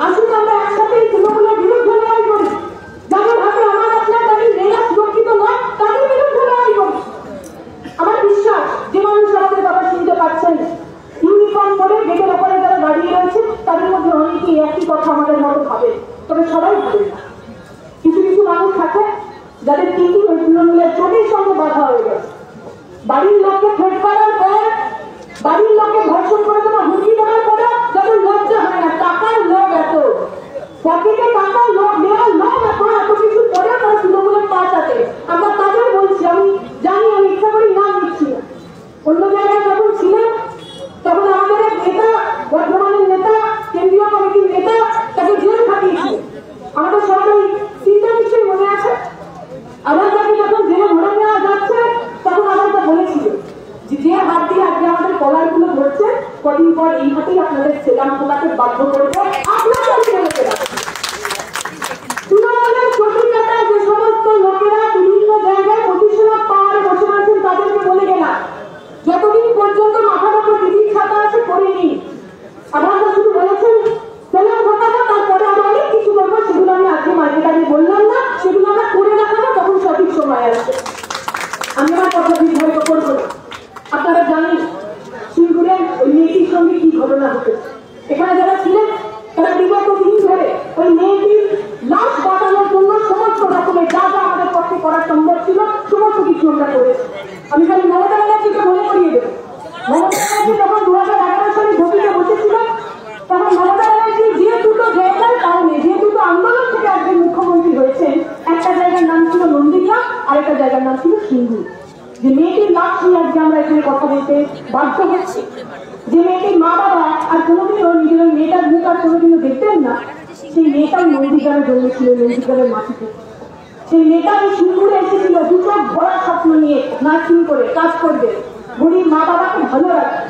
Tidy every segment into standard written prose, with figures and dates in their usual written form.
আসুন আমরা একসাথে তৃণমূলের বিরুদ্ধে লড়াই করি। যাদের হাতে আমার আপনার দাবি মেয়েরা সুরক্ষিত নয় তাদের বিরুদ্ধে লড়াই করি। আমার বিশ্বাস যে মানুষ আমাদের কথা শুনতে পাচ্ছেন, ইউনিফর্ম পরে গেটের ওপরে যারা দাঁড়িয়ে রয়েছে তাদের মধ্যে অনেকেই একই কথা আমাদের মতো ভাবে, তবে সবাই ভাবে না। কিছু কিছু মানুষ থাকে যাদের কিন্তু ওই তৃণমূলের চোখের সঙ্গে বাধা হয়ে গেছে। বাড়ির লোককে ফেট করার পর, বাড়ির লোককে ধর্ষণ করে দেওয়া হুমকি দেওয়ার পরে যাদের লজ্জা হয় না, টাকার লোক এত, পকেটে টাকার লোক নেওয়ার লোক এত কিছু করে তারা তৃণমূলের পাশ আছে। আমরা তাদের বলছি, আমি জানি আমি ইচ্ছা করি নাম দিচ্ছি না। অন্য জায়গায় যখন ছিলেন তখন আমাদের এক নেতা, বর্ধমানের নেতা, কেন্দ্রীয় কমিটির নেতা, তাকে জেল খাটিয়েছিল। আমাদের সবাই চিন্তা নিশ্চয়ই মনে আছে। আবার তাকে যখন জেলে ভরে নেওয়া যাচ্ছে তখন আমাকে বলেছিল যে হাত দিয়ে আজকে আমাদের কলার গুলো ধরছে, কদিন পর এই হাতেই আপনাদের সেলাম তোমাকে বাধ্য করবো আপনাকে তৃণমূলের প্রতিষ্ঠাতা যে সমস্ত লোকেরা বিভিন্ন জায়গায় পজিশনে পাওয়ারে বসে আছেন তাদেরকে বলে গেলাম, যতদিন পর্যন্ত মাথার উপর দিদির ছাতা আছে করে নিন। আপনারা শুধু বলেছেন সেলাম ঘটাবো, তারপরে আমরা অনেক কিছু করবো, সেগুলো আমি আজকে মাঝে দাঁড়িয়ে বললাম না, সেগুলো আমরা করে রাখাবো তখন সঠিক সময় আসবে। আমি আমার কথা দীর্ঘায়িত করবো না। আপনারা জানেন সিঙ্গুরের ওই মেয়েটির সঙ্গে কি ঘটনা ঘটেছে। এখানে যারা ছিলেন তারা বিগত দিন ধরে ওই মেয়েটির লাশ বাঁচানোর জন্য সমস্ত রকমের যা যা আমাদের পক্ষে করা সম্ভব ছিল সমস্ত কিছু আমরা করেছি। আমি খালি মমতা ব্যানার্জিকে মনে করিয়ে দেবো, মমতা ব্যানার্জি যখন 2011 সালে ভোটিতে বসেছিল তখন মমতা ব্যানার্জি যে দুটো জায়গার কারণে, যে দুটো আন্দোলন থেকে আজকে মুখ্যমন্ত্রী হয়েছেন, একটা জায়গার নাম ছিল নন্দীগ্রাম আর একটা জায়গার নাম ছিল সিঙ্গুর। যে মেয়েটির লাশ নিয়ে আজকে আমরা এখানে কথা বলতে বাধ্য হচ্ছি, যে মেয়েটির মা বাবা আর কোনোদিনও নিজের মেয়েটার মুখ আর কোনোদিনও দেখতেন না, সেই মেয়েটাই নন্দীগ্রামে জন্মেছিল, নন্দীগ্রামের মাটিতে। সেই মেয়েটা ওই সিঙ্গুরে এসেছিল দুটো ভরা স্বপ্ন নিয়ে, নার্সিং করে কাজ করবে, গরিব মা বাবাকে ভালো রাখবে।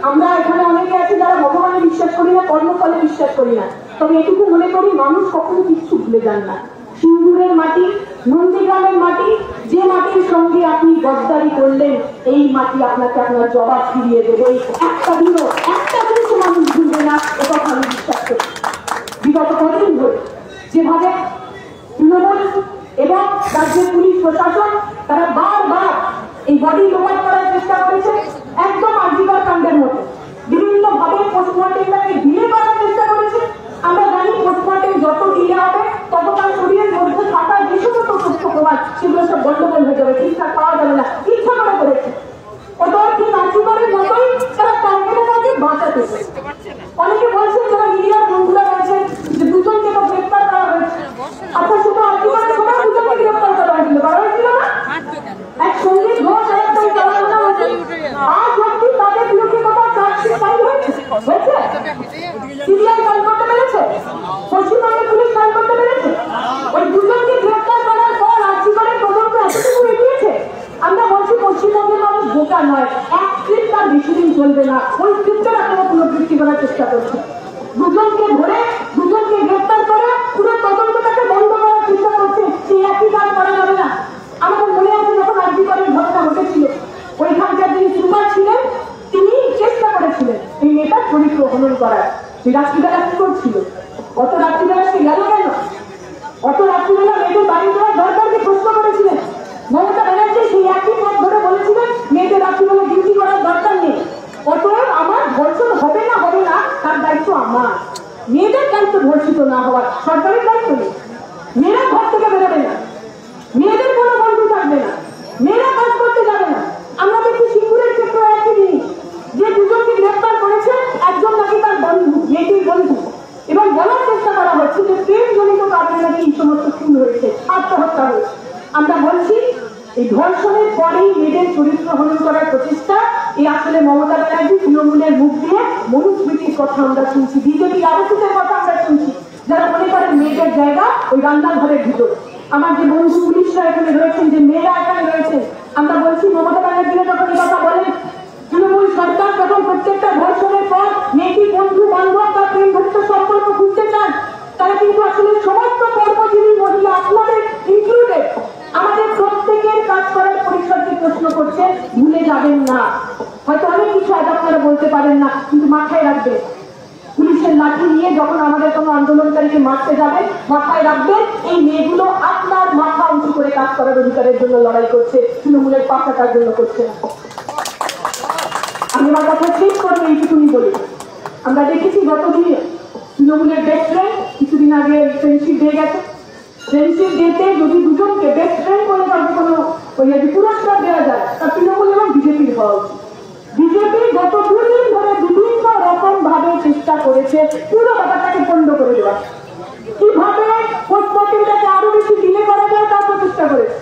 আমরা এখানে অনেকে আছি যারা ভগবানে বিশ্বাস করি না, কর্মফলে বিশ্বাস করি না, তবে এটুকু মনে করি মানুষ কখনো কিছু ভুলে যান না। সিঙ্গুরের মাটি, নন্দীগ্রামের মাটি, যে মাটির সঙ্গে আপনি গদ্দারি করলেন এই মাটি আপনাকে আপনার জবাব ফিরিয়ে দেবে। একটা দিন মানুষ ভুলবে না, এটা আমি বিশ্বাস করি। বিগত কতদিন ধরে যেভাবে তৃণমূল এবং রাজ্যের পুলিশ প্রশাসন তারা বারবার এই বডি লোপাট করার চেষ্টা করেছে, একদম আর্জিকর কাণ্ডের মতো বিভিন্ন ভাবে পোস্টমর্টেমটাকে ডিলে করার চেষ্টা করেছে। আমরা জানি পোস্টমর্টেম যত ডিলে হবে তত তার শরীরের মধ্যে থাকা যে সমস্ত তথ্য প্রমাণ সেগুলো সব গন্ডগোল হয়ে যাবে, ঠিকঠাক পাওয়া যাবে না। ইচ্ছা করে করেছে, ওটা ঠিক আর্জিকরের মতোই তারা টার্গেটটাকে বাঁচাতে। অনেকে বলছেন যারা মিডিয়ার বন্ধুরা রয়েছেন যে দুজনকে তো গ্রেপ্তার করা হয়েছে। আচ্ছা, শুধু আর্জিকরের সময় দুজনকে গ্রেপ্তার করা হয়েছিল না? এক সঙ্গীত ঘোষ আর একটা চালানো হয়েছে। আজ অব্দি তাদের বিরুদ্ধে কোথাও চার্জশিট ফাইল হয়েছে? সিবিআই ফাইল করতে পেরেছে? পশ্চিমবঙ্গের পুলিশ ফাইল করতে পেরেছে? ওই দুজনকে গ্রেপ্তার করার পর আর্জিকরের তদন্ত এতটুকু এগিয়েছে। আমরা বলছি পশ্চিমবঙ্গের মানুষ বোকা নয়, এক স্ক্রিপ্ট তার বেশি দিন চলবে না, ওই স্ক্রিপ্টের এখনো পুনরাবৃত্তি করার চেষ্টা করছে। দুজনকে ধরে দুজনকে গ্রেপ্তার করে পুরো তদন্তটাকে বন্ধ করার চেষ্টা করছে। সেই একই কাজ করা যাবে না। আমাদের মনে আছে যখন আর্জিকরের ঘটনা ঘটেছিল, ওইখানকার যিনি সুপার ছিলেন তিনি চেষ্টা করেছিলেন এই মেয়েটার চরিত্র হনন করার। সেই রাত্রিবেলা কি করছিল? অত রাত্রিবেলা সে গেল কেন? অত রাত্রিবেলা মেয়েদের বাড়ি যাওয়ার দরকারকে প্রশ্ন করেছিলেন। মমতা ব্যানার্জি সেই একই পথ ধরে বলেছিলেন মেয়েদের রাত্রিবেলা ডিউটি করার দরকার নেই। অতএব আমার ধর্ষণ হবে না তার দায়িত্ব আমার। মেয়েদের দায়িত্ব ধর্ষিত না হওয়ার, সরকারের দায়িত্ব নেই। মেয়েরা ঘর থেকে বেরোবে না, মেয়েদের কোনো বন্ধু থাকবে না, মেয়েরা কাজ করতে যাবে না। আমরা দেখি সিঙ্গুরের ক্ষেত্রে একই জিনিস, যে দুজনকে গ্রেপ্তার করেছে একজন নাকি তার বন্ধু, মেয়েটির বন্ধু, এবং বলার চেষ্টা করা হচ্ছে যে প্রেমজনিত কারণে নাকি এই সমস্ত খুন হয়েছে, আত্মহত্যা হয়েছে। আমরা বলছি এই ধর্ষণের পরেই মেয়েদের চরিত্র হনন করার প্রচেষ্টা, এই আসলে মমতা ব্যানার্জি তৃণমূলের মুখ দিয়ে মনুস্মৃতির কথা আমরা শুনছি, বিজেপি আলোচনার কথা আমরা শুনছি, যারা মনে করেন মেয়েদের জায়গা ওই রান্নাঘরের ভিতরে। আমার যে বন্ধু পুলিশরা এখানে রয়েছেন, যে মেয়েরা এখানে রয়েছেন, আমরা বলছি মমতা ব্যানার্জিরা যখন এই কথা বলেন, তৃণমূল সরকার যখন প্রত্যেকটা ধর্ষণের পর মেয়েটি বন্ধু বান্ধব বা প্রেম ঘটিত সম্পর্ক খুঁজতে চান, তারা কিন্তু আসলে সমস্ত কর্মজীবী মহিলা আপনাদের ইনক্লুডেড আমাদের প্রত্যেকের কাজ করার পরিসরকে প্রশ্ন করছে। ভুলে যাবেন না, হয়তো অনেক কিছু আজ আপনারা বলতে পারেন না, কিন্তু মাথায় রাখবেন পুলিশের লাঠি নিয়ে যখন আমাদের কোনো আন্দোলনকারীকে মারতে যাবে, মাথায় রাখবেন এই মেয়েগুলো আপনার মাথা উঁচু করে কাজ করার অধিকারের জন্য লড়াই করছে, তৃণমূলের পাশাটার জন্য করছে না। আমি আমার কথা শেষ করবো এইটুকুনি বলি, আমরা দেখেছি গতদিন তৃণমূলের বেস্ট ফ্রেন্ড কিছুদিন আগে ফ্রেন্ডশিপ ডে গেছে, ফ্রেন্ডশিপ ডেতে যদি দুজনকে বেস্ট ফ্রেন্ড করে তাদের কোনো পুরস্কার দেওয়া যায় তা তৃণমূল এবং বিজেপির হওয়া উচিত। বিজেপি গত দুদিন ধরে বিভিন্ন রকম ভাবে চেষ্টা করেছে পুরো ব্যাপারটাকে পণ্ড করে দেওয়া, কিভাবে পোস্টমর্টেমটাকে আরো বেশি ডিলে করা যায় তার চেষ্টা করেছে,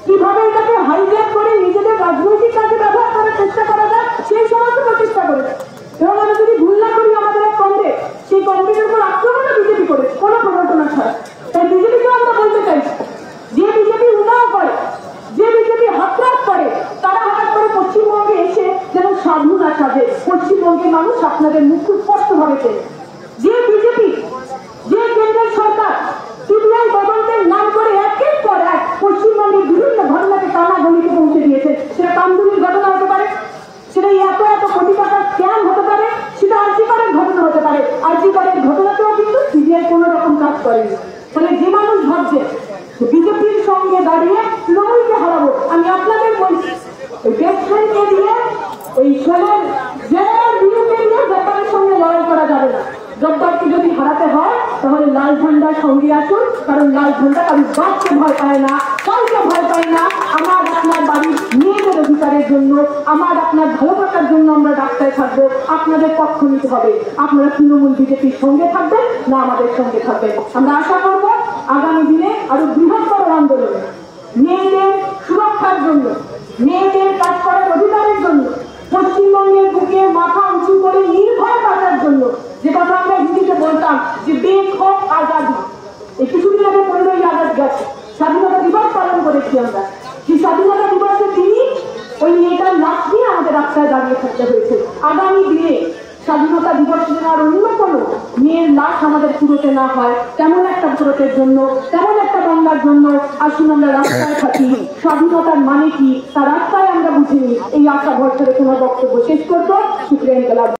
কিভাবে এটাকে হাইজ্যাক করে নিজেদের রাজনৈতিক কাজে ব্যবহার করার চেষ্টা করা যায় সেই সমস্ত চেষ্টা করেছে। এবং আমরা যদি ভুল না করি আমাদের এক কংগ্রেস, সেই কংগ্রেসের উপর আক্রমণও বিজেপি করেছে কোনো প্রবর্তনা ছাড়া। তাই বিজেপিকে আমরা বলতে চাইছি, যে বিজেপি উন্নয়ন করে, যে বিজেপি হাতরাস করে, তারা হঠাৎ করে পশ্চিমবঙ্গে এসে যেন সাধু না সাজে। পশ্চিমবঙ্গের মানুষ আপনাদের মুখ খুব স্পষ্ট ভাবে চেনে। যে বিজেপি, যে কেন্দ্রের সরকার সিবিআই তদন্তের নাম করে একের পর এক পশ্চিমবঙ্গের বিভিন্ন ঘটনাকে টানা গলিতে পৌঁছে দিয়েছে, সেটা কামদুনির ঘটনা হতে পারে, সেটা এত এত কোটি টাকার স্ক্যাম হতে পারে, সেটা আরজিকরের ঘটনা হতে পারে। আরজিকরের ঘটনাতেও কিন্তু সিবিআই কোন রকম কাজ করেনি। ফলে যে মানুষ ভাবছে বিজেপির সঙ্গে দাঁড়িয়ে তৃণমূলকে হারাবো, আমি আপনাদের বলছি ওই বেস্ট ফ্রেন্ডকে দিয়ে, ওই ছেলের জেলার বিরুদ্ধে দিয়ে জব্বারের সঙ্গে লড়াই করা যাবে না। জব্বারকে যদি হারাতে হয় তাহলে লাল ঝান্ডার সঙ্গে আসুন, কারণ লাল ঝান্ডা কারণ বাচ্চা ভয় পায় না, কাউকে ভয় পায় না। আমার আপনার বাড়ির মেয়েদের অধিকারের জন্য, আমার আপনার ভালো থাকার জন্য আমরা রাস্তায় থাকবো। আপনাদের পক্ষ নিতে হবে, আপনারা তৃণমূল বিজেপির সঙ্গে থাকবেন না আমাদের সঙ্গে থাকবেন। আমরা আশা করব আগামী দিনে আরো বৃহত্তর আন্দোলনে মেয়েদের সুরক্ষার জন্য, মেয়েদের কাজ করার অধিকারের জন্য, পশ্চিমবঙ্গের বুকে মাথা উঁচু করে নির্ভয় বাঁচার জন্য, যে কথা আমরা হিন্দিতে বলতাম যে বেক হোক আজাদি। এই কিছুদিন আগে 15ই আগস্ট গেছে, স্বাধীনতা দিবস পালন করেছি আমরা। সেই স্বাধীনতা দিবসে তিনি ওই মেয়েটার লাশ নিয়ে আমাদের রাস্তায় দাঁড়িয়ে থাকতে হয়েছে। আগামী দিনে স্বাধীনতা দিবস যেন আর অন্য কোনো মেয়ের লাশ আমাদের পুরোতে না হয়, তেমন একটা ভারতের জন্য, তেমন একটা বাংলার জন্য আসুন আমরা রাস্তায় থাকি। স্বাধীনতার মানে কি তা রাস্তায় আমরা বুঝিনি। এই আশা ভরসা রেখে আমার বক্তব্য শেষ করবো। শুক্রিয়া।